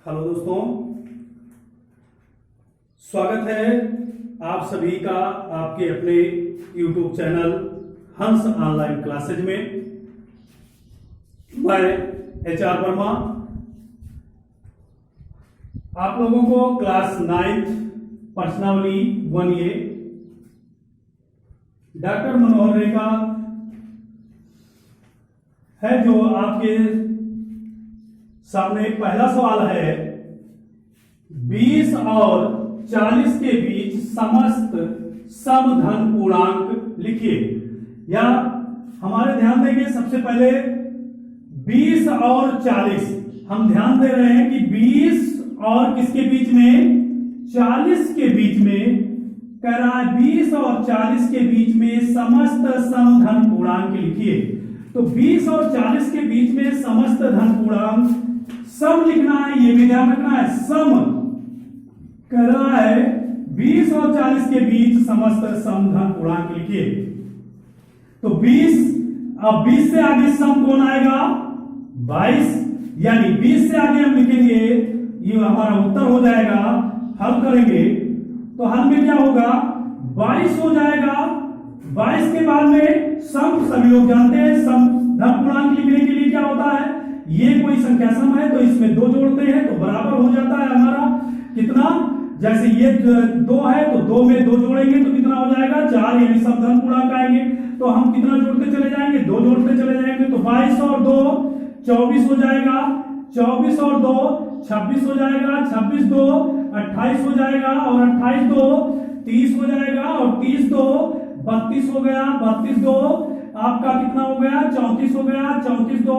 Hello दोस्तों, स्वागत है आप सभी का आपके अपने YouTube चैनल हंस ऑनलाइन क्लासेज में। मैं HR वर्मा आप लोगों को क्लास 9th पर्सनावली 1A डॉक्टर मनोहर रेखा है जो आपके सामने पहला सवाल है। 20 और 40 के बीच समस्त समधन पूर्णांक लिखिए। या हमारे ध्यान देंगे सबसे पहले 20 और 40 हम ध्यान दे रहे हैं कि 20 और किसके बीच में, 40 के बीच में कह रहा है। 20 और 40 के बीच में समस्त समधन पूर्णांक लिखिए। तो 20 और 40 के बीच में समस्त धन पूर्णांक सम लिखना है, ये भी ध्यान रखना है। सम कह रहा है 20 और 40 के बीच समस्त समधन पूर्णांक लिखिए। तो 20, अब 20 से आगे सम कौन आएगा, 22। यानी 20 से आगे हम लिखेंगे, ये हमारा उत्तर हो जाएगा। हल करेंगे तो हल में क्या होगा, 22 हो जाएगा। 22 के बाद में सम, सभी लोग जानते हैं सम धन पूर्णांक लिखने के लिए क्या होता है, ये कोई संख्या सम है तो इसमें 2 जोड़ते हैं तो बराबर हो जाता है हमारा कितना। जैसे ये 2 है तो 2 में 2 जोड़ेंगे तो कितना हो जाएगा, 4। यानी समधन पूर्णांक आएंगे तो हम कितना जोड़ते चले जाएंगे, 2 जोड़ते चले जाएंगे। तो 22 और 2 24 हो जाएगा, 24 और 2 26 हो जाएगा, 26 2 28 हो जाएगा, और 28 2 30 हो जाएगा, और 30 2 32 हो गया, 32 2 आपका कितना हो गया, 34 हो गया, 34 2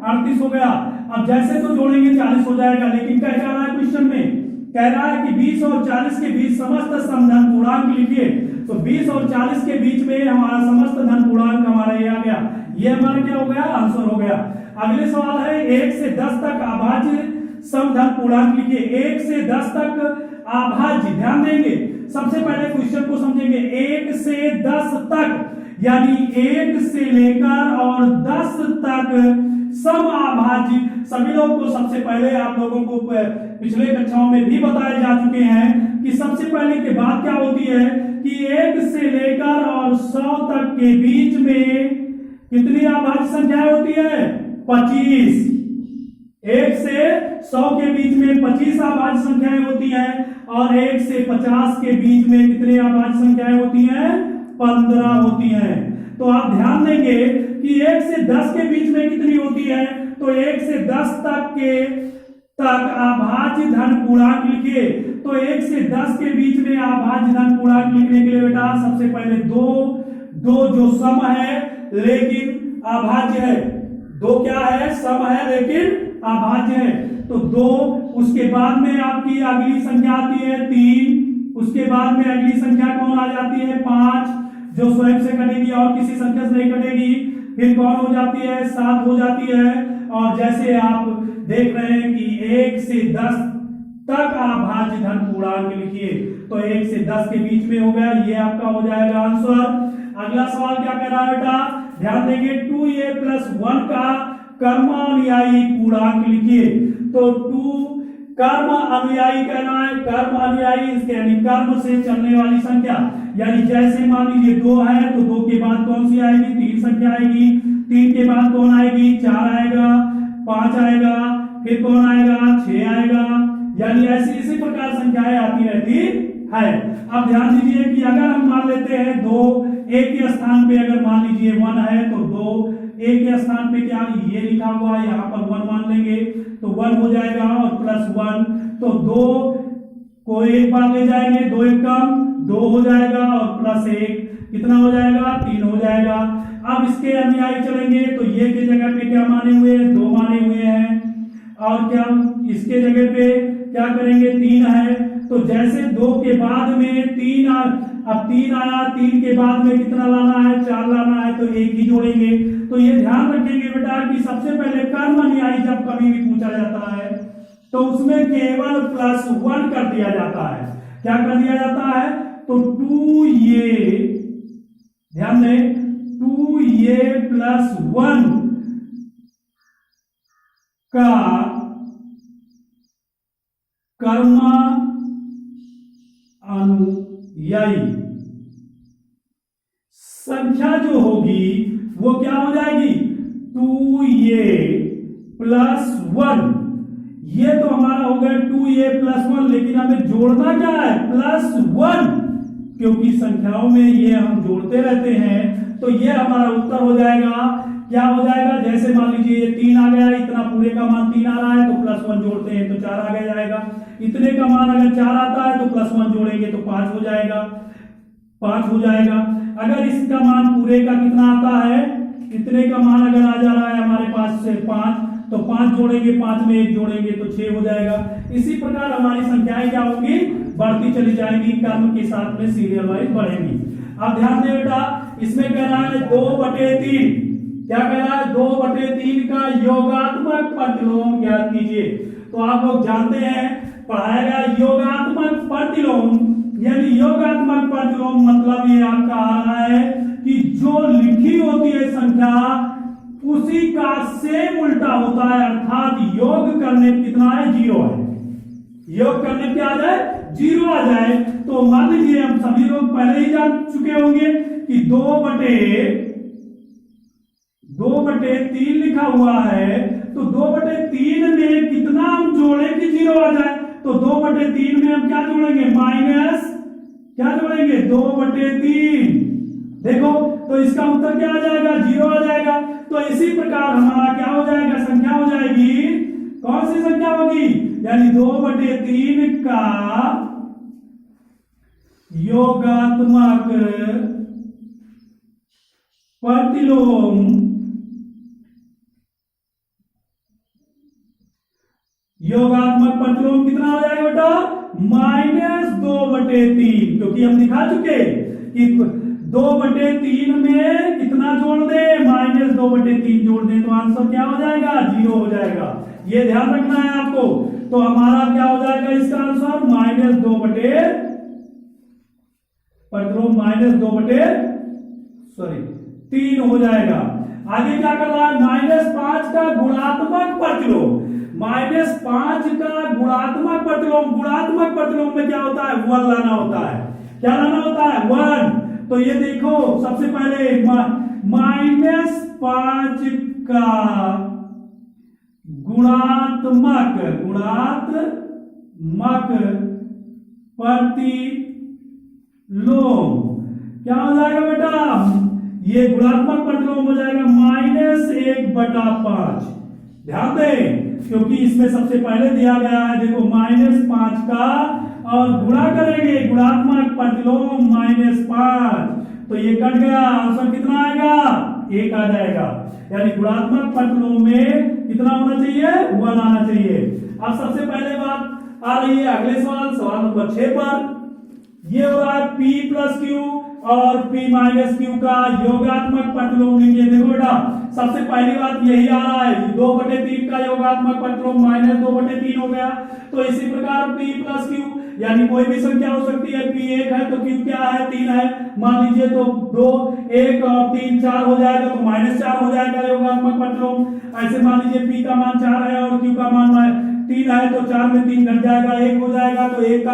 38 हो गया। अब जैसे तो जोड़ेंगे 40 हो जाएगा। लेकिन क्या कह रहा है क्वेश्चन में, कह रहा है कि 20 और 40 के बीच समस्त समधन पूर्णांक लिखिए। तो 20 और 40 के बीच में हमारा समस्त धन पूर्णांक हमारा ये आ गया। ये हमारा क्या हो गया, आंसर हो गया। अगले सवाल है 1 से 10 तक अभाज्य समधन पूर्णांक लिखिए। 1 से 10 तक अभाज्य, ध्यान देंगे सबसे पहले क्वेश्चन को समझेंगे। 1 से 10 तक यानी 1 से लेकर और 10 तक सम अभाज्य। सभी लोग को सबसे पहले आप लोगों को पिछले कक्षाओं में भी बताए जा चुके हैं कि सबसे पहले के बाद क्या होती है कि 1 से लेकर और 100 तक के बीच में कितनी अभाज्य संख्याएं होती है, 25। 1 से 100 के बीच में 25 अभाज्य संख्याएं होती हैं, और 1 से 50 के बीच में कितनी अभाज्य संख्याएं होती हैं, 15 होती हैं। तो आप ध्यान देंगे कि 1 से 10 के बीच में कितनी होती है, तो 1 से 10 तक अभाज्य धन पूर्णांक लिखिए। तो 1 से 10 के बीच में अभाज्य धन पूर्णांक लिखने के लिए बेटा सबसे पहले 2 जो सम है लेकिन अभाज्य है। 2 क्या है, सम है लेकिन अभाज्य है। तो 2, उसके बाद में आपकी अगली संख्या आती है 3, उसके बाद में अगली संख्या कौन आ जाती है, 5 जो स्वयं से कटेगी और किसी संख्या से नहीं कटेगी। फिर कौन हो जाती है, 7 हो जाती है। और जैसे आप देख रहे हैं कि 1 से 10 तक अभाज्य धन पूर्णांक लिखिए। तो 1 से 10 के बीच में हो गया, ये आपका हो जाएगा आंसर। अगला सवाल क्या कह रहा है बेटा, ध्यान देंगे 2a + 1 का कर्मानुयायी पूर्णांक लिखिए। तो 2 कर्म अनुयायी कहना है, कर्म अनुयायी यानी कर्म से चलने वाली संख्या। यानी जैसे मान लीजिए 2 है तो 2 के बाद कौन सी आएगी, 3 संख्या आएगी। 3 के बाद कौन आएगी, 4 आएगा, 5 आएगा, फिर कौन आएगा, 6 आएगा। यानी ऐसी इसी प्रकार संख्याएं आती रहती है। अब ध्यान दीजिए कि अगर हम मान लेते हैं 2, एक के स्थान पे अगर मान लीजिए 1 है तो 2, एक के स्थान पे क्या ये लिखा हुआ है, यहाँ पर 1 मान लेंगे तो 1 हो जाएगा, और +1 तो 2 को एक बार ले जाएंगे, 2 एक कम 2 हो जाएगा, और +1 कितना हो जाएगा, 3 हो जाएगा। अब इसके अनुयायी चलेंगे तो ये के जगह पे क्या माने हुए हैं, 2 माने हुए हैं, और क्या इसके जगह पे क्या करेंगे, 3 है। तो जैसे 2 के बाद में 3 अब 3 आया, 3 के बाद में कितना लाना है, 4 लाना है, तो 1 ही जोड़ेंगे। तो ये ध्यान रखेंगे बेटा कि सबसे पहले कर्म अनुयायी जब कभी भी पूछा जाता है तो उसमें केवल +1 कर दिया जाता है। क्या कर दिया जाता है, तो 2a, ध्यान दें 2a + 1 का कर्मा अनुयायी संख्या जो होगी वो क्या हो जाएगी 2a प्लस 1। ये तो हमारा हो गया 2a प्लस 1, लेकिन हमें जोड़ना क्या है प्लस 1, क्योंकि संख्याओं में ये हम जोड़ते रहते हैं। तो ये हमारा उत्तर हो जाएगा। क्या हो जाएगा, जैसे मान लीजिए ये 3 आ गया, इतना पूरे का मान 3 आ रहा है तो प्लस 1 जोड़ते हैं तो 4 आगे जाएगा। इतने का मान अगर 4 आता है तो प्लस 1 जोड़ेंगे तो 5 हो जाएगा, 5 हो जाएगा। अगर इसका मान पूरे का कितना आता है, इतने का मान अगर आ जा रहा है हमारे पास से 5, तो 5 जोड़ेंगे, 5 में 1 जोड़ेंगे तो 6 हो जाएगा। इसी प्रकार हमारी संख्याएं क्या होंगी, बढ़ती चली जाएंगी, क्रम के साथ में सीरियल वाइज बढ़ेंगी। अब ध्यान दे बेटा, इसमें कह रहा है 2/3, क्या कह रहा है 2/3 का योगात्मक प्रतिलोम ज्ञात कीजिए। तो आप लोग जानते हैं पढ़ाया गया योगात्मक प्रतिलोम, यानी योगात्मक प्रतिलोम मतलब ये आपका आ रहा है कि जो लिखी होती है संख्या उसी का सेम उल्टा होता है, अर्थात योग करने कितना है 0 है, योग करने क्या आ जाए 0 आ जाए। तो मान लीजिए हम सभी लोग पहले ही जान चुके होंगे कि 2/3 लिखा हुआ है, तो 2/3 में कितना हम जोड़े कि 0 आ जाए। तो 2/3 में हम क्या जोड़ेंगे माइनस, क्या जोड़ेंगे 2/3। देखो तो इसका उत्तर क्या आ जाएगा 0 आ जाएगा। तो इसी प्रकार हमारा क्या हो जाएगा, संख्या हो जाएगी, कौन सी संख्या होगी, यानी 2/3 का योगात्मक प्रतिलोम योगात्मक प्रतिलोम कितना हो जाएगा बेटा -2/3, क्योंकि हम दिखा चुके कि 2/3 में कितना जोड़ दे -2/3 जोड़ दे तो आंसर क्या हो जाएगा 0 हो जाएगा। ये ध्यान रखना है आपको। तो हमारा क्या हो जाएगा इसका आंसर प्रतिलोम -2/3 हो जाएगा। आगे क्या कर रहा है -5 का गुणात्मक प्रतिलोम, -5 का गुणात्मक प्रतिलोम, गुणात्मक प्रतिलोम में क्या होता है 1 लाना होता है। क्या लाना होता है 1। तो ये देखो सबसे पहले -5 का गुणात्मक प्रतिलोम क्या हो जाएगा बेटा, ये गुणात्मक प्रतिलोम हो जाएगा -1/5। ध्यान दें क्योंकि इसमें सबसे पहले दिया गया है, देखो -5 का और गुणा करेंगे गुणात्मक प्रतिलोम -5, तो ये कट गया, आंसर कितना आएगा 1 आ जाएगा। यानी गुणात्मक प्रतिलोम में कितना होना चाहिए 1 आना चाहिए। अब सबसे पहले बात आ रही है अगले सवाल नंबर 6 पर। ये हो रहा है P + Q और P - Q का योगात्मक प्रतिलोम लीजिए। देखो बेटा सबसे पहली बात यही आ रहा है 2/3 का योगात्मक प्रतिलोम -2/3 हो गया। तो इसी प्रकार P + Q यानी कोई भी संख्या हो सकती है, P 1 है तो Q क्या है 3 है, मान लीजिए तो 2 1 और 3 4 हो जाएगा तो -4 हो जाएगा योगात्मक प्रतिलोम। ऐसे मान लीजिए P का मान 4 है और Q का मान 3 है तो 4 में 3 घट जाएगा 1 हो जाएगा, तो 1 का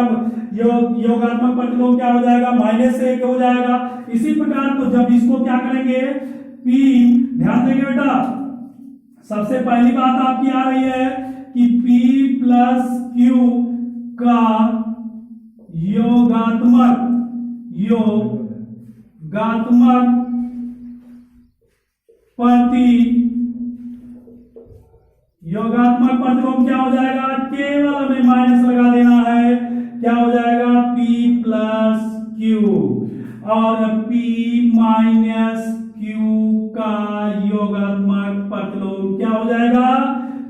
योगात्मक प्रतिलोम क्या हो जाएगा -1 हो जाएगा। इसी प्रकार तो जब इसको क्या करेंगे P, ध्यान देंगे बेटा सबसे पहली बात आपकी आ रही है कि P + Q का योगात्मक प्रतिलोम क्या हो जाएगा, केवल हमें माइनस लगा देना है, क्या हो जाएगा P + Q और P - Q का योगात्मक प्रतिलोम क्या हो जाएगा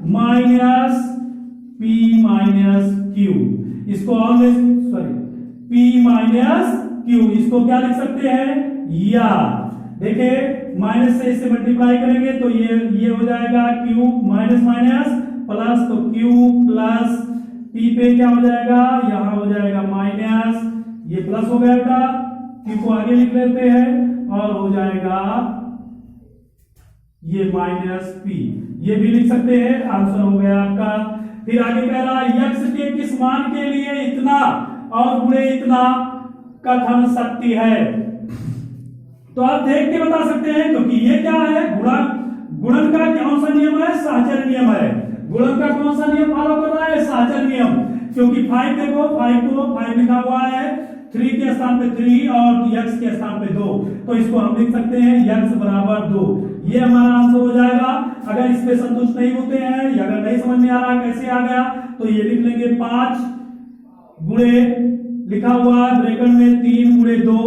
-P - Q। इसको P - Q इसको क्या लिख सकते हैं या देखिए माइनस से इसे मल्टीप्लाई करेंगे तो ये हो जाएगा Q माइनस प्लस, तो Q प्लस P पे क्या हो जाएगा यहां हो जाएगा माइनस, ये प्लस हो गया बेटा, Q को आगे लिख लेते हैं और हो जाएगा ये -P, ये भी लिख सकते हैं। आंसर हो गया आपका फिर आगे कह रहा है यक्स के किस मान के लिए इतना और गुणे इतना कथन शक्ति है। तो आप देख के बता सकते हैं, क्योंकि ये क्या है, गुणन का कौन सा नियम है, सहचर्य नियम है। गुणन का कौन सा नियम फॉलो कर रहा है, सहचर्य नियम। क्योंकि 5 देखो, 5 को 5 लिखा हुआ है, 3 के स्थान पे 3 और x के स्थान पे 2, तो इसको हम लिख सकते हैं x बराबर 2। ये हमारा आंसर हो जाएगा। अगर इस पे संतुष्ट नहीं होते हैं या अगर नहीं समझ में आ रहा कैसे आ गया, तो ये लिख लेंगे 5 गुणे लिखा हुआ है ब्रैकेट में 3 गुणे 2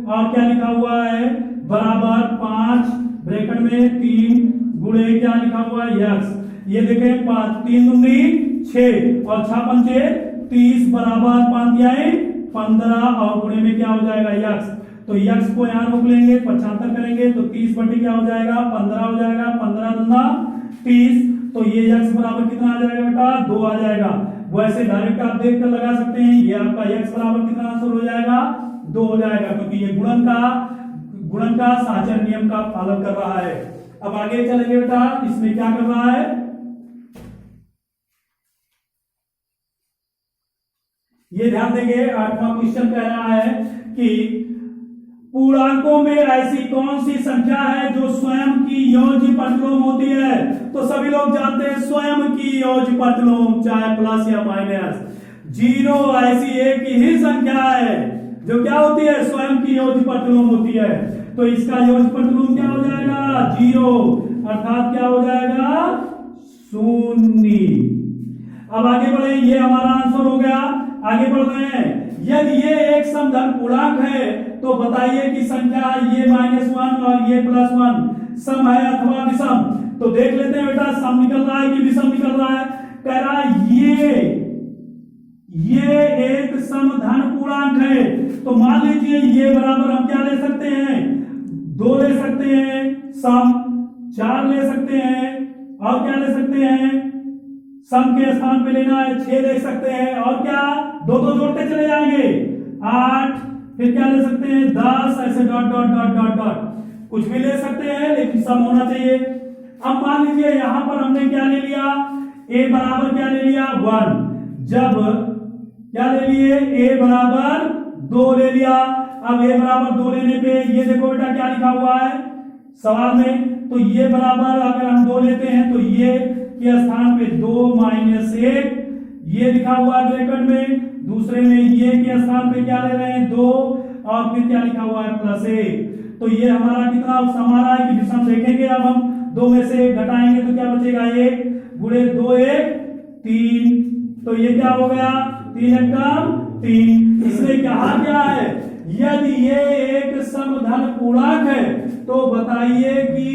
और क्या लिखा हुआ है बराबर 5 ब्रैकेट में 3 गुणे क्या लिखा हुआ है x। ये देखें 5 3 दूनी 6 और 6 पंचे 30 बराबर 5 आए 15 और गुणे में क्या हो जाएगा x। तो x को यहाँ रोक लेंगे, 75 करेंगे तो 30 बटे क्या हो जाएगा 15 हो जाएगा, 15 दूना 30, तो ये x बराबर कितना आ जाएगा बेटा 2 आ जाएगा। वैसे डायरेक्ट आप देख कर लगा सकते हैं, ये आपका x बराबर कितना आंसर हो जाएगा 2 हो जाएगा, क्योंकि ये गुणन का सहचर्य नियम का पालन कर रहा है। अब आगे चलेंगे बेटा, इसमें क्या कर रहा है, ये ध्यान देंगे। 8वां क्वेश्चन कह रहा है कि पूर्णांकों में ऐसी कौन सी संख्या है जो स्वयं की योज्य प्रतिलोम होती है। तो सभी लोग जानते हैं स्वयं की योज्य प्रतिलोम, चाहे प्लस या माइनस, 0 ऐसी एक ही संख्या है जो क्या होती है स्वयं की योज्य प्रतिलोम होती है। तो इसका योज्य प्रतिलोम क्या हो जाएगा 0, अर्थात क्या हो जाएगा 0। अब आगे बढ़े, ये हमारा आंसर हो गया। आगे बढ़ रहे हैं, यदि ये एक समधन पूर्णांक है तो बताइए कि संख्या ये -1 और ये +1 सम है अथवा विषम। तो देख लेते हैं बेटा सम निकल रहा है कि विषम निकल रहा है। कह रहा है ये एक समधन पूर्णांक है, तो मान लीजिए ये बराबर हम क्या ले सकते हैं 2 ले सकते हैं, सम 4 ले सकते हैं और क्या ले सकते हैं सम के स्थान पे लेना है 6 ले सकते हैं और क्या 2 जोड़ते चले जाएंगे 8, फिर क्या ले सकते हैं 10, ऐसे dot dot dot dot dot कुछ भी ले सकते हैं, लेकिन सम होना चाहिए। अब मान लीजिए यहां पर हमने क्या ले लिया a बराबर क्या ले लिया 1, जब क्या ले लिए a बराबर 2 ले लिया। अब a बराबर 2 लेने पे ये देखो बेटा क्या लिखा हुआ है सवाल में, तो ये बराबर अगर हम 2 लेते हैं तो ये के स्थान पे 2 - 1 ये लिखा हुआ है ब्रैकेट में, दूसरे में ये के स्थान पे क्या ले रहे हैं 2 और फिर क्या लिखा हुआ है +1। तो ये हमारा कितना सम आ रहा है कि विषम देखेंगे। अब हम 2 में से घटाएंगे तो क्या बचेगा 1 गुणे 2 1 3, तो ये क्या हो गया 3 एकम 3। इसने कहा क्या है यदि ये एक समधन पूर्णांक है तो बताइए कि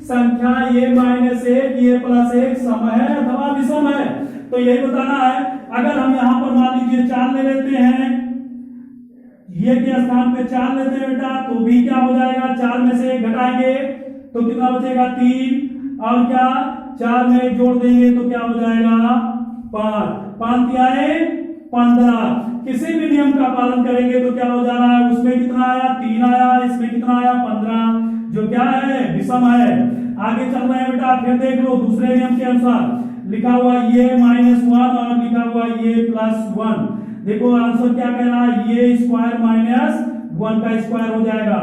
संख्या ये -1 ये +1 सम है अथवा विषम है। तो यही बताना है। अगर हम यहां पर मान लीजिए 4 ले लेते हैं, ये के स्थान पे 4 लेते हैं बेटा, तो भी क्या हो जाएगा 4 में से घटाएंगे तो कितना बचेगा 3 और क्या 4 में जोड़ देंगे तो क्या हो जाएगा 5, 5 आए 15। किसी भी नियम का पालन करेंगे तो क्या हो जा रहा है, उसमें कितना आया 3 आया, इसमें कितना आया 15, जो क्या है विषम है। आगे चल रहे हैं बेटा, फिर देख लो दूसरे नियम के अनुसार लिखा हुआ ये -1 और लिखा हुआ ये +1। देखो आंसर क्या कह रहा है ये स्क्वायर -1 का स्क्वायर हो जाएगा।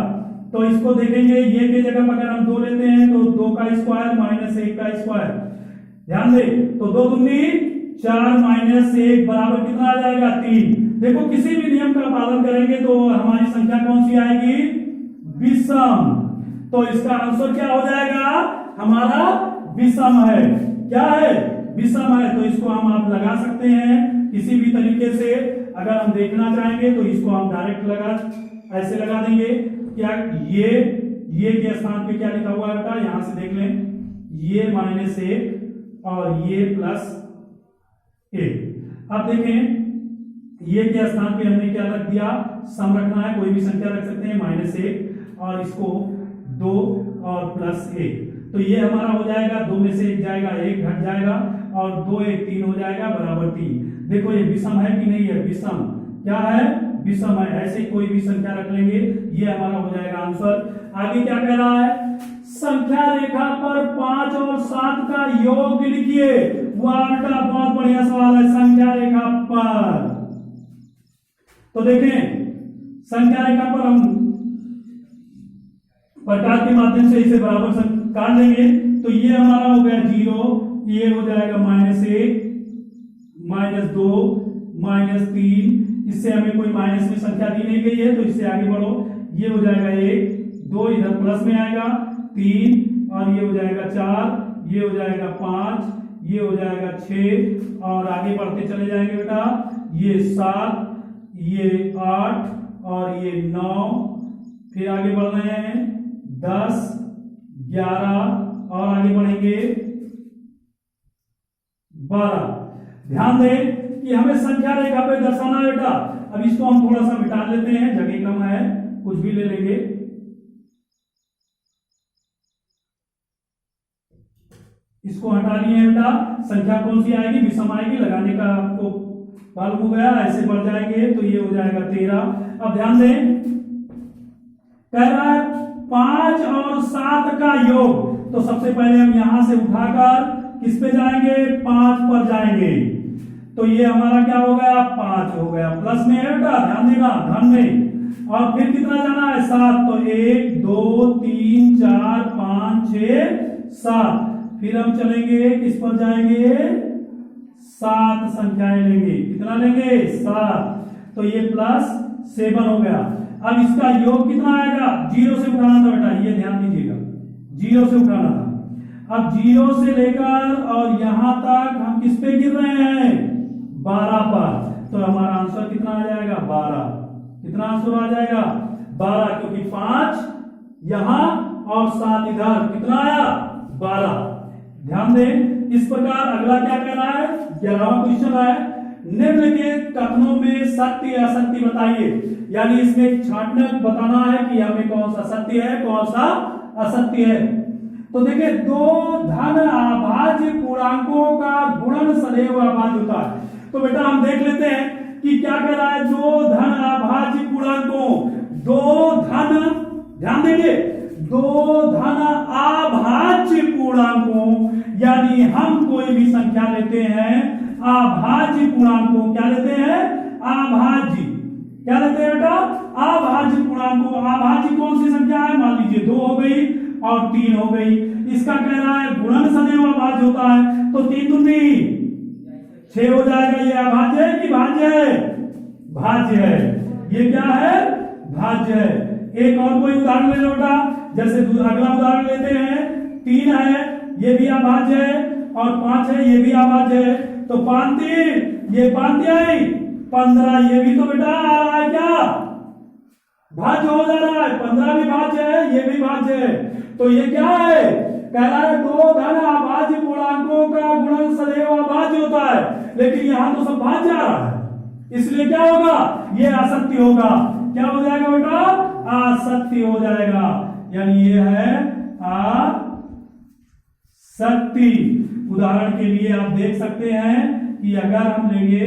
तो इसको देखेंगे ये की जगह अगर हम 2 लेते हैं तो 2 का स्क्वायर -1 का स्क्वायर, ध्यान दे तो 2 दूनी 4 -1 बराबर कितना आ जाएगा 3। देखो किसी भी नियम का पालन करेंगे तो हमारी संख्या कौन सी आएगी विषम। तो इसका आंसर क्या हो जाएगा हमारा विषम है। क्या है विषम है। तो इसको हम आप लगा सकते हैं किसी भी तरीके से। अगर हम देखना चाहेंगे तो इसको हम डायरेक्ट ऐसे लगा देंगे। क्या ये के स्थान पे क्या लिखा हुआ है बेटा यहां से देख लें, ये -1 और ये +1। अब देखें ये के स्थान पे हमने क्या रख दिया सम रखना है, कोई भी संख्या रख सकते हैं -1 और इसको 2 और +1। तो ये हमारा हो जाएगा 2 में से 1 जाएगा 1 घट जाएगा और 2 1 3 हो जाएगा बराबर 3। देखो ये विषम है कि नहीं है, विषम क्या है विषम है। ऐसे कोई भी संख्या रख लेंगे ये हमारा हो जाएगा आंसर। आगे क्या कह रहा है संख्या रेखा पर 5 और 7 का योग लिखिए। वाह बेटा बहुत बढ़िया सवाल है संख्या रेखा पर। तो देखें संख्या रेखा पर हम प्रकार के माध्यम से इसे बराबर काट लेंगे। तो ये हमारा हो गया 0, ये हो जाएगा -1, -2, -3। इससे हमें कोई माइनस में संख्या दी नहीं गई है तो इससे आगे बढ़ो। ये हो जाएगा 1, 2 इधर प्लस में आएगा, 3 और ये हो जाएगा 4, ये हो जाएगा 5, ये हो जाएगा 6 और आगे बढ़ते चले जाएंगे बेटा। ये 7, ये 8 और ये 9, फिर आगे बढ़ रहे हैं 10, 11 और आगे बढ़ेंगे 12। ध्यान दें कि हमें संख्या रेखा पे दर्शाना है बेटा। अब इसको हम थोड़ा सा मिटा लेते हैं, जगह कम है, कुछ भी ले लेंगे। इसको हटा लिए हैं बेटा। संख्या कौन सी आएगी, विषम आएगी, लगाने का आपको मालूम हो गया। ऐसे बढ़ जाएंगे तो ये हो जाएगा 13। अब ध्यान दें, कह रहा है 5 और 7 का योग। तो सबसे पहले हम यहां से उठाकर किस पे जाएंगे, 5 पर जाएंगे। तो ये हमारा क्या हो गया, 5 हो गया, प्लस में है बेटा, ध्यान देना, धन में। और फिर कितना जाना है, 7। तो 1, 2, 3, 4, 5, 6, 7। फिर हम चलेंगे किस पर जाएंगे, 7 संख्याएं लेंगे। कितना लेंगे, 7। तो ये +7 हो गया। अब इसका योग कितना आएगा, 0 से उठाना था बेटा, ये ध्यान दीजिएगा, 0 से उठाना था। अब 0 से लेकर और यहां तक हम किस पे गिर रहे हैं, 12 पर। तो हमारा आंसर कितना आ जाएगा, 12। कितना आंसर आ जाएगा, 12, क्योंकि 5 यहां और 7 इधर। कितना आया, 12। ध्यान दें, इस प्रकार अगला क्या कह रहा है, 11वां क्वेश्चन है, निम्नलिखित कथनों में सत्य या असत्य बताइए। यानी इसमें छांटना बताना है कि हमें कौन सा सत्य है, कौन सा असत्य है। तो देखिए, 2 धन अभाज्य पूर्णांकों का गुणन सदैव अभाज्य होता है। तो बेटा हम देख लेते हैं कि क्या कह रहा है, 2 धन अभाज्य पूर्णांकों, 2 धन, ध्यान देंगे, 2 धन अभाज्य पूर्णांकों, यानी हम कोई भी संख्या लेते हैं अभाज्य पूर्णांकों, क्या लेते हैं, अभाज्य, क्या लेते हैं बेटा, अभाज्य पूर्णांकों। अभाज्य कौन सी संख्या है, मान लीजिए 2 हो गई और 3 हो गई। इसका कह रहा है गुणन सदैव अभाज्य होता है। तो 3 दूनी 6 हो जाएगा। ये अभाज्य है कि भाज्य है, भाज्य है। ये क्या है, भाज्य है। एक और कोई उदाहरण ले लो बेटा, जैसे अगला उदाहरण लेते हैं, 3 है, ये भी अभाज्य है, और 5 है, ये भी अभाज्य है। तो 5 3, ये 5 आई 15, ये भी तो बेटा आ रहा है, क्या भाज्य हो जा रहा है, 15 भी भाज्य है, ये भी भाज्य है। तो ये क्या है, कह रहा है 2 धन अभाज्य पूर्णांकों का गुणन सदैव अभाज्य होता है, लेकिन यहां तो सब भाज्य आ रहा है, इसलिए क्या होगा, ये असत्य होगा। क्या हो जाएगा बेटा, असत्य हो जाएगा। यानी ये है असत्य। उदाहरण के लिए आप देख सकते हैं कि अगर हम लेंगे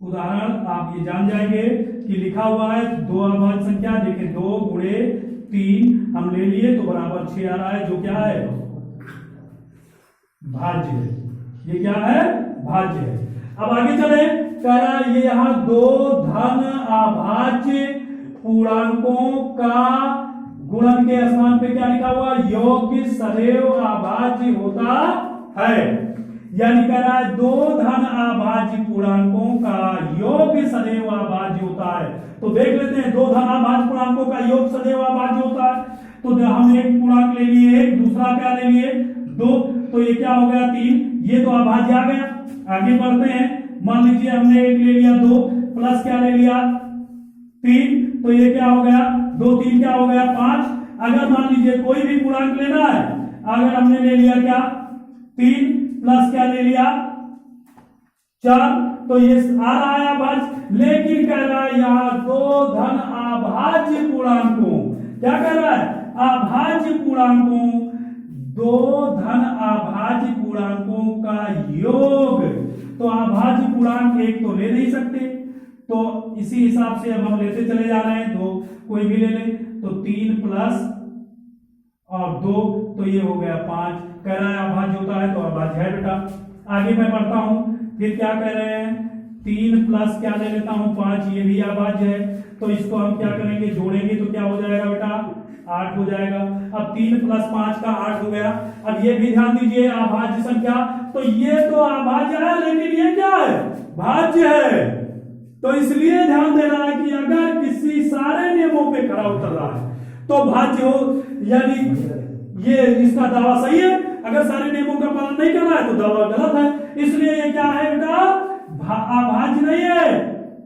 उदाहरण, आप ये जान जाएंगे कि लिखा हुआ है 2 अभाज्य संख्या, देखिए 2 गुणे 3 हम ले लिए तो बराबर 6 आ रहा है, जो क्या है, भाज्य है। ये क्या है, भाज्य है। अब आगे चले, कह रहा है ये यहां 2 धन अभाज्य पूर्णांकों का गुणन के स्थान पे क्या लिखा हुआ, योग सदैव अभाज्य होता है। यानी कह रहा है 2 धन अभाज्य पूर्णांकों का योग सदैव अभाज्य होता है। तो देख लेते हैं, 2 धन अभाज्य पूर्णांकों का योग सदैव अभाज्य होता है। तो हम एक पूर्णांक ले लिए, दूसरा क्या ले लिए, 2, तो ये क्या हो गया, 3, ये तो अभाज्य आ गया। आगे बढ़ते हैं, मान लीजिए हमने एक ले लिया 2, प्लस क्या ले लिया 3, तो ये क्या हो गया, 2 3 क्या हो गया 5। अगर मान लीजिए कोई भी पूर्णांक लेना है, अगर हमने ले लिया क्या 3 प्लस क्या ले लिया 4, तो ये आ रहा है अभाज्य। लेकिन कह रहा है यहां 2 धन अभाज्य पूर्णांकों, क्या कह रहा है, अभाज्य पूर्णांकों, 2 धन अभाज्य पूर्णांकों का योग। तो अभाज्य पूर्णांक एक तो ले नहीं सकते, तो इसी हिसाब से अब हम लेते चले जा रहे हैं, 2 कोई भी ले लें। तो 3 प्लस और 2, तो ये हो गया 5। कह रहा है अभाज्य होता है तो अभाज्य है बेटा। आगे मैं बढ़ता हूं, फिर क्या कह रहे हैं, 3 प्लस क्या ले लेता हूं 5, ये भी अभाज्य है। तो इसको हम क्या करेंगे, जोड़ेंगे तो क्या हो जाएगा बेटा 8 हो जाएगा। अब 3 प्लस 5 का 8 हो गया। अब ये भी ध्यान दीजिए अभाज्य संख्या, तो ये तो अभाज्य है लेकिन ये क्या है, भाज्य है। तो इसलिए ध्यान देना है कि अगर किसी सारे नियमों पे खरा उतर रहा है तो भाज्य हो, यानी ये इसका दावा सही है। अगर सारे नियमों का पालन नहीं कर रहा है तो दावा गलत है। इसलिए ये क्या है बेटा, अभाज्य नहीं है,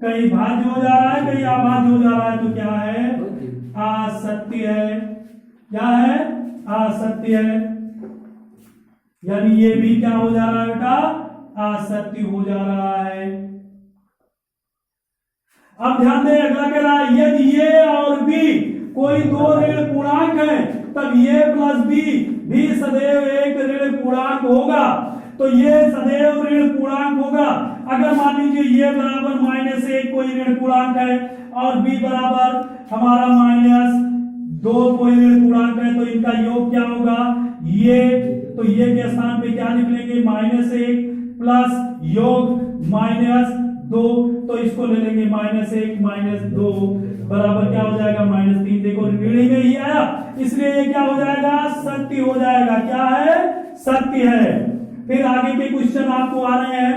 कहीं भाज्य हो जा रहा है कहीं अभाज्य हो जा रहा है, तो क्या है, असत्य है। क्या है, असत्य है। यानी ये भी क्या हो जा रहा है बेटा, असत्य हो जा रहा है। अब ध्यान दें, अगला कह रहा है यदि ये और बी कोई दो ऋण पूर्णांक है तब ये प्लस बी भी सदैव एक ऋण पूर्णांक होगा। तो ये सदैव ऋण पूर्णांक होगा अगर मान लीजिए ये बराबर -1 कोई ऋण पूर्णांक है और बी बराबर हमारा -2 कोई ऋण पूर्णांक है, तो इनका योग क्या होगा, ये, तो ये के स्थान पे क्या लिख लेंगे, -1 प्लस योग -2, तो इसको ले लेंगे -1 -2 बराबर क्या हो जाएगा -3। देखो ऋणी में ही आया इसलिए ये क्या हो जाएगा, सत्य हो जाएगा। क्या है, सत्य है। फिर आगे के क्वेश्चन आपको आ रहे हैं,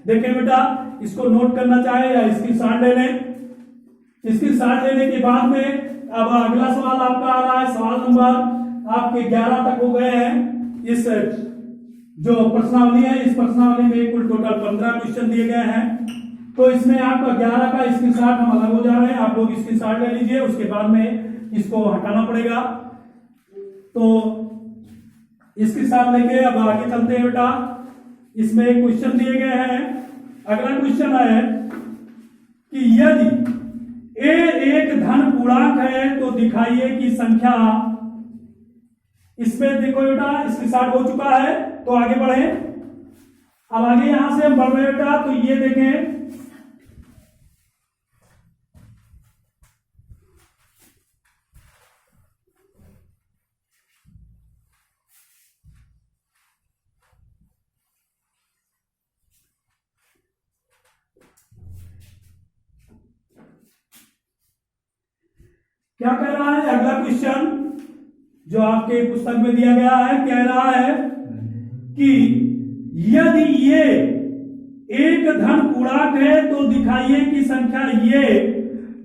देखें बेटा, इसको नोट करना चाहे या इसकी शॉर्ट ले लें। इसकी शॉर्ट लेने के बाद में अब अगला सवाल आपका आ रहा है, सवाल नंबर आपके 11 तक हो गए हैं। इस जो प्रश्नावली है, इस प्रश्नावली में कुल टोटल 15 क्वेश्चन दिए गए हैं। तो इसमें आपका 11 का स्क्रीनशॉट हम अलग हो जा रहे हैं, आप लोग स्क्रीनशॉट ले लीजिए, उसके बाद में इसको हटाना पड़ेगा। तो स्क्रीनशॉट लेके अब आगे चलते हैं बेटा। इसमें क्वेश्चन दिए गए हैं। अगला क्वेश्चन है कि यदि ए एक धन पूर्णांक है तो दिखाइए कि संख्या, इसमें देखो बेटा स्क्रीनशॉट हो चुका है, तो आगे बढ़े। अब आगे यहां से हम बढ़ रहे बेटा, तो ये देखें, क्या कह रहा है अगला क्वेश्चन जो आपके पुस्तक में दिया गया है, कह रहा है कि यदि ये एक धन पूर्णांक है तो दिखाइए कि संख्या ये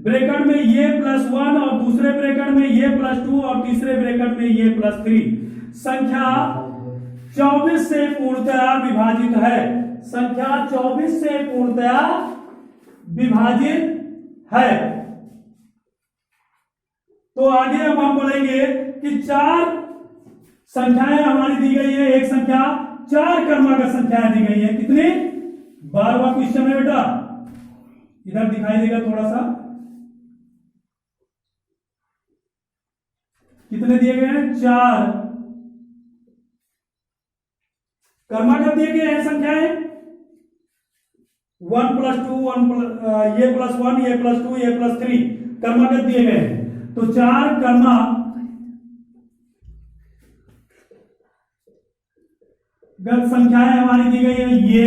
ब्रैकेट में ये +1 और दूसरे ब्रैकेट में ये +2 और तीसरे ब्रैकेट में ये +3 संख्या 24 से पूर्णतया विभाजित है। संख्या 24 से पूर्णतया विभाजित है। तो आगे अब हम बोलेंगे कि 4 संख्याएं हमारी दी गई है, एक संख्या 4 क्रमांक संख्याएं दी गई है। कितनी, 12वां क्वेश्चन है बेटा, इधर दिखाई देगा थोड़ा सा, कितने दिए गए हैं, 4 क्रमांक दिए गए हैं संख्याएं, 1 + 2 ये +1 ये +2 ये +3 क्रमांक दिए गए हैं। तो 4 क्रमांक संख्याएं हमारी दी गई है, ये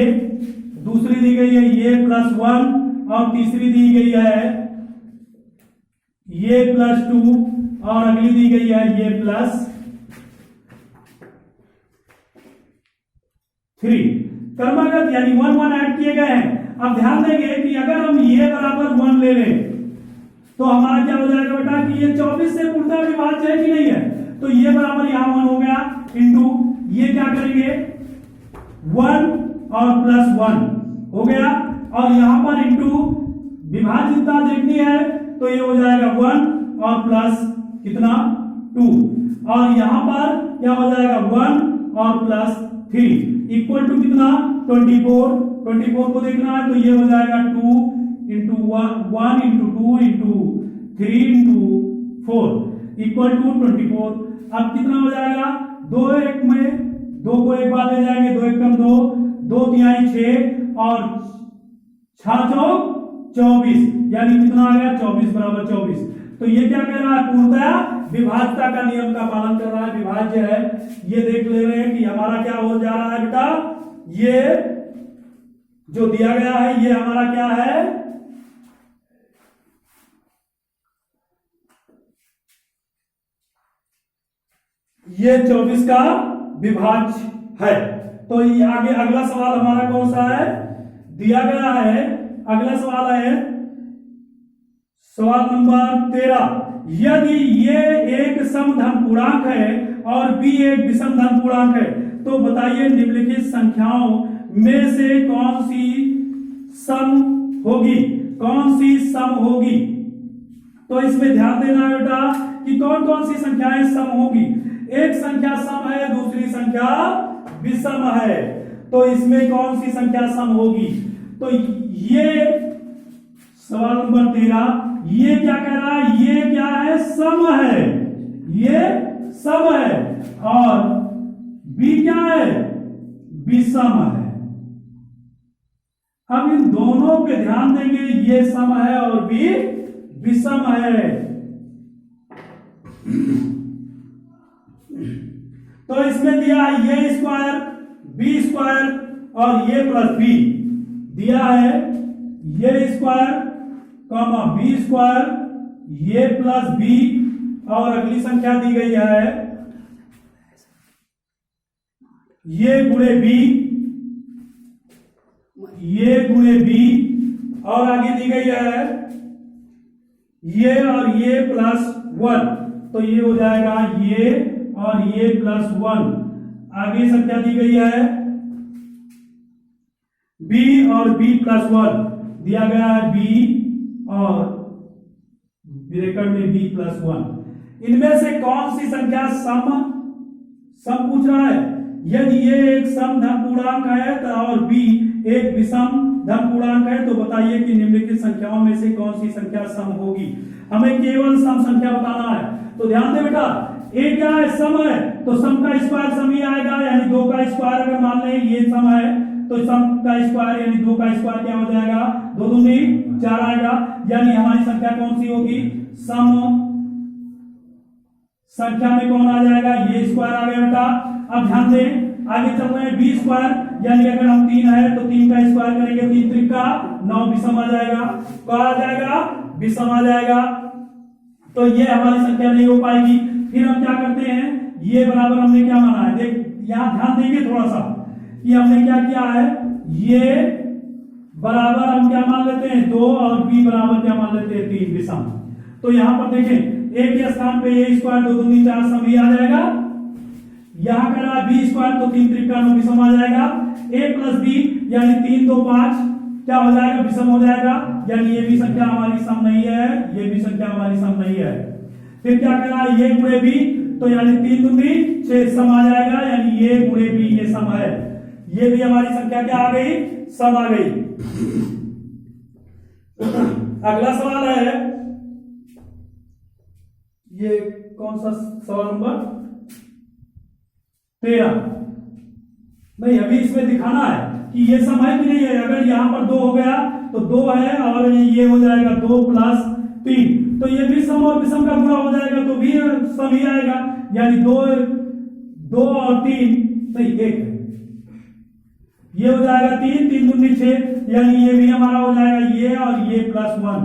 दूसरी दी गई है ये +1 और तीसरी दी गई है ये +2 और अगली दी गई है ये +3 क्रमागत, यानी 1 1 ऐड किए गए हैं। अब ध्यान देंगे कि अगर हम ये बराबर 1 ले लें तो हमारा क्या हो जाएगा बेटा कि ये 24 से पूर्णतः विभाज्य है कि नहीं है, तो ये बराबर यहां 1 हो गया इंटू ये क्या करेंगे 1 और +1 हो गया, और यहां पर इंटू विभाज्यता देखनी है तो ये हो जाएगा 1 और प्लस कितना 2, और यहां पर क्या हो जाएगा 1 और +3 इक्वल टू कितना 24 को देखना है तो ये हो जाएगा 2 into 1 into 2 into 3 into 4 equal to 24। अब कितना हो जाएगा 2 1 में 2 को एक बार ले जाएंगे, 2 1 कम 2 2 तिहाई 6 और 6 चौक 24, यानी कितना आ गया 24 बराबर 24। तो ये क्या कह रहा है पूर्णतया विभाज्यता का नियम का पालन कर रहा है, विभाज्य है। ये देख ले रहे हैं कि हमारा हमारा क्या हो जा रहा है बेटा, ये जो दिया गया है ये हमारा क्या है, ये 24 का विभाज्य है। तो ये आगे अगला सवाल हमारा कौन सा है, दिया गया है, अगला सवाल है सवाल नंबर 13। यदि ये एक समधन पूर्णांक है और b एक विषम धन पूर्णांक है तो बताइए निम्नलिखित संख्याओं में से कौन सी सम होगी, कौन सी सम होगी। तो इसमें ध्यान देना है बेटा कि कौन कौन सी संख्याएं सम होगी। एक संख्या सम है, दूसरी संख्या विषम है, तो इसमें कौन सी संख्या सम होगी। तो ये सवाल नंबर 13 ये क्या कह रहा है, ये क्या है, सम है, ये सम है, और बी क्या है, विषम है। अब इन दोनों पे ध्यान देंगे, ये सम है और बी विषम है। तो इसमें दिया है ये स्क्वायर बी स्क्वायर और ये प्लस बी, दिया है ये स्क्वायर कॉमा बी स्क्वायर, ये प्लस बी, और अगली संख्या दी गई है ये गुणे बी, ये गुणे बी, और आगे दी गई है ये और ये प्लस 1, तो ये हो जाएगा ये और ये प्लस 1। आगे संख्या दी गई है b और b प्लस 1, दिया गया है b और ब्रैकेट में b प्लस 1। इनमें से कौन सी संख्या सम पूछ रहा है। यदि ये एक सम धन पूर्णांक है और b एक विषम धन पूर्णांक है तो बताइए कि निम्नलिखित संख्याओं में से कौन सी संख्या सम होगी। हमें केवल सम संख्या बताना है। तो ध्यान दे बेटा, ए क्या है, सम है, तो सम का स्क्वायर सम ही आएगा, यानी 2 का स्क्वायर अगर मान लें ये सम है तो सम का स्क्वायर यानी 2 का स्क्वायर क्या हो जाएगा, 2 दूनी 4 आएगा, यानी हमारी संख्या कौन सी होगी, सम संख्या में कौन आ जाएगा, ये स्क्वायर आ गया बेटा। अब ध्यान दें आगे चल रहे हैं, बी स्क्वायर यानी अगर हम 3 है तो 3 का स्क्वायर करेंगे 3 त्रिका 9 विषम आ जाएगा, क्या आ जाएगा, विषम आ जाएगा। तो ये हमारी संख्या नहीं हो पाएगी। फिर हम क्या करते हैं, ये बराबर हमने क्या माना है, देख यहां ध्यान देंगे थोड़ा सा कि हमने क्या किया है, ये बराबर हम क्या मान लेते हैं 2 और b बराबर क्या मान लेते हैं 3 विषम। तो यहां पर देखें a के स्थान पे a स्क्वायर 2 दूनी 4 सम ही आ जाएगा, यहां कर रहा है b स्क्वायर तो 3 त्रिका 9 विषम आ जाएगा, a प्लस b यानी 3 2 5 क्या हो जाएगा, विषम हो जाएगा, यानी ये भी संख्या हमारी सम नहीं है, ये भी संख्या हमारी सम नहीं है। फिर क्या कर रहा है, ये गुणे b तो यानी 3 दूनी 6 सम आ जाएगा, यानी ये गुणे b ये सम है, ये भी हमारी संख्या क्या आ गई, सम आ गई। अगला सवाल है, ये कौन सा सवाल नंबर 13, नहीं अभी इसमें दिखाना है कि ये सम है कि नहीं है। अगर यहां पर 2 हो गया तो 2 है और ये हो जाएगा 2 प्लस 3, तो ये भी सम और विषम का गुणा हो जाएगा तो भी सम ही आएगा, यानी 2 और 3 नहीं 1, ये हो जाएगा 3 3 दूनी 6, यानी ये भी हमारा हो जाएगा ये और ये प्लस 1।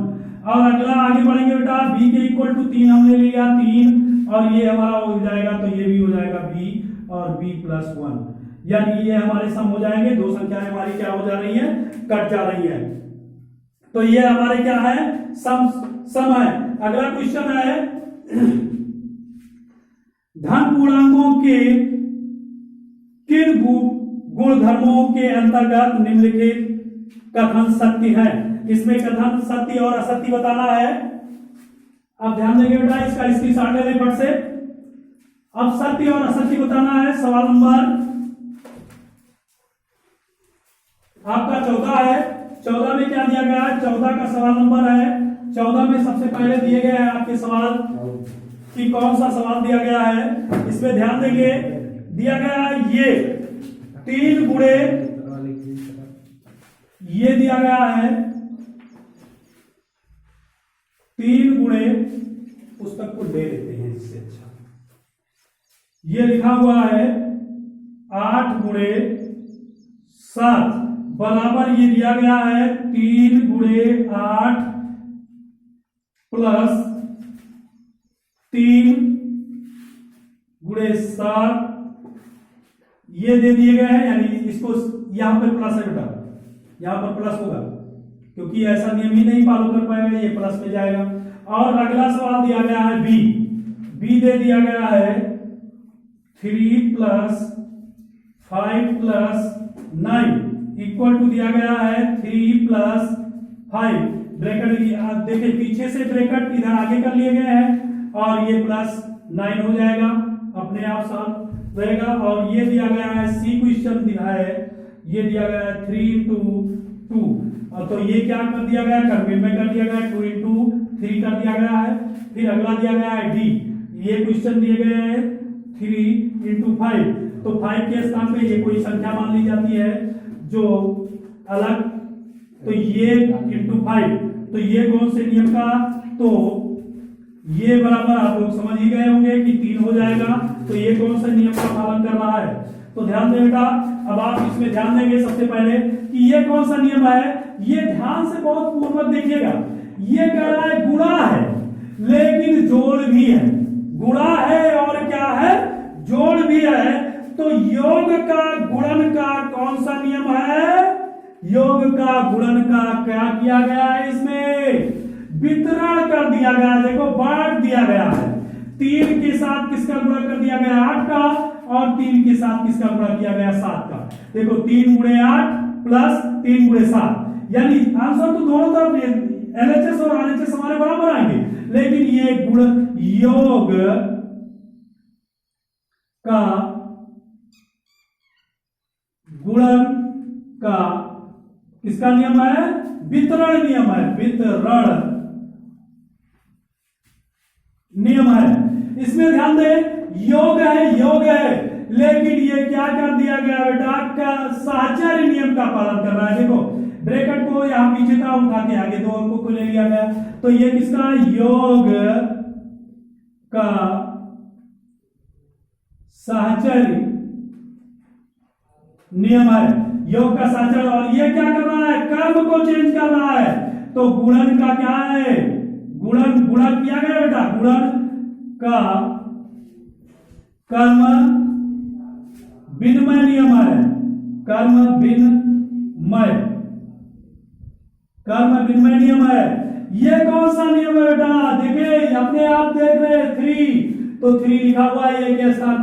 और अगला आगे बढ़ेंगे बेटा, b के इक्वल टू 3 हमने लिया 3 और ये हमारा हो जाएगा तो ये भी हो जाएगा b और b प्लस 1, यानी ये हमारे सम हो जाएंगे। 2 संख्याएं हमारी क्या हो जा रही है, कट जा रही है। तो ये हमारे क्या है, सम है। अगला क्वेश्चन है, धन पूर्णांकों के किन गुणधर्मों के अंतर्गत निम्नलिखित कथन सत्य है। इसमें कथन सत्य और असत्य बताना है। अब ध्यान देंगे बेटा, इसका स्क्रीनशॉट ले लें फट से। अब सत्य और असत्य बताना है। सवाल नंबर आपका 14 है। 14 में क्या दिया गया है, 14 का सवाल नंबर है। 14 में सबसे पहले दिए गए हैं आपके सवाल कि कौन सा सवाल दिया गया है, इसमें ध्यान देंगे। दिया गया है ये 3 गुणे, ये दिया गया है 3 गुणे, पुस्तक को ले लेते हैं इससे अच्छा। ये लिखा हुआ है गुणे 7 बराबर ये दिया गया है 3 गुणे 8 प्लस 3 गुणे 7 ये दे दिए गए हैं, यानी इसको यहां पर प्लस है बेटा, यहां पर प्लस होगा क्योंकि ऐसा नियम ही नहीं फॉलो कर पाएगा, ये प्लस में जाएगा। और अगला सवाल दिया गया है बी दे दिया गया है 3 प्लस 5 प्लस 9 इक्वल टू दिया गया है 3 प्लस 5 ब्रैकेट देखिए पीछे से ब्रैकेट इधर आगे कर लिए गए हैं और ये प्लस 9 हो जाएगा, अपने आप साफ रहेगा। और ये दिया गया है सी क्वेश्चन दिया है, ये दिया गया है 3 into 2 और तो ये क्या कर दिया गया है, कर्व में कर दिया गया है 2 into 3 कर दिया गया है। फिर अगला दिया गया है डी, ये क्वेश्चन दिए गए हैं 3 into 5, तो 5 के स्थान पे ये कोई संख्या मान ली जाती है जो अलग, तो ये into 5, तो ये कौन से नियम का, तो ये बराबर आप लोग समझ ही गए होंगे कि 3 हो जाएगा, तो ये कौन सा नियम का पालन कर रहा है। तो ध्यान दें बेटा, अब आप इसमें ध्यान देंगे सबसे पहले कि ये कौन सा नियम है, ये ध्यान से बहुत पूर्वक देखिएगा। ये कह रहा है गुणा है लेकिन जोड़ भी है, गुणा है और क्या है, जोड़ भी है। तो योग का गुणन का कौन सा नियम है, योग का गुणन का क्या किया गया है, इसमें वितरण कर दिया गया, देखो बांट दिया गया है। 3 के साथ किसका गुणा कर दिया गया, 8 का, और 3 के साथ किसका गुणा किया गया, 7 का। देखो 3 गुणे 8 प्लस 3 गुणे 7, यानी आंसर तो दोनों तरफ एलएचएस और आरएचएस हमारे बराबर आएंगे, लेकिन ये गुण योग का गुणन का किसका नियम है, वितरण नियम है, वितरण नियम है। इसमें ध्यान दें योग है लेकिन ये क्या कर दिया गया बेटा, का साहचर्य नियम का पालन कर रहा है। देखो ब्रैकेट को यहां पीछे का उठा के आगे 2 अंकों को ले लिया गया, तो ये किसका, योग का साहचर्य नियम है, योग का साहचर्य। और ये क्या कर रहा है, कर्म को चेंज कर रहा है, तो गुणन का क्या है, गुणन किया गया बेटा, गुणन का कर्म विनिमय नियम है, कर्म विनिमय नियम है। ये कौन सा नियम है बेटा, देखिए अपने आप देख रहे हैं 3, तो 3 लिखा हुआ है ये के स्थान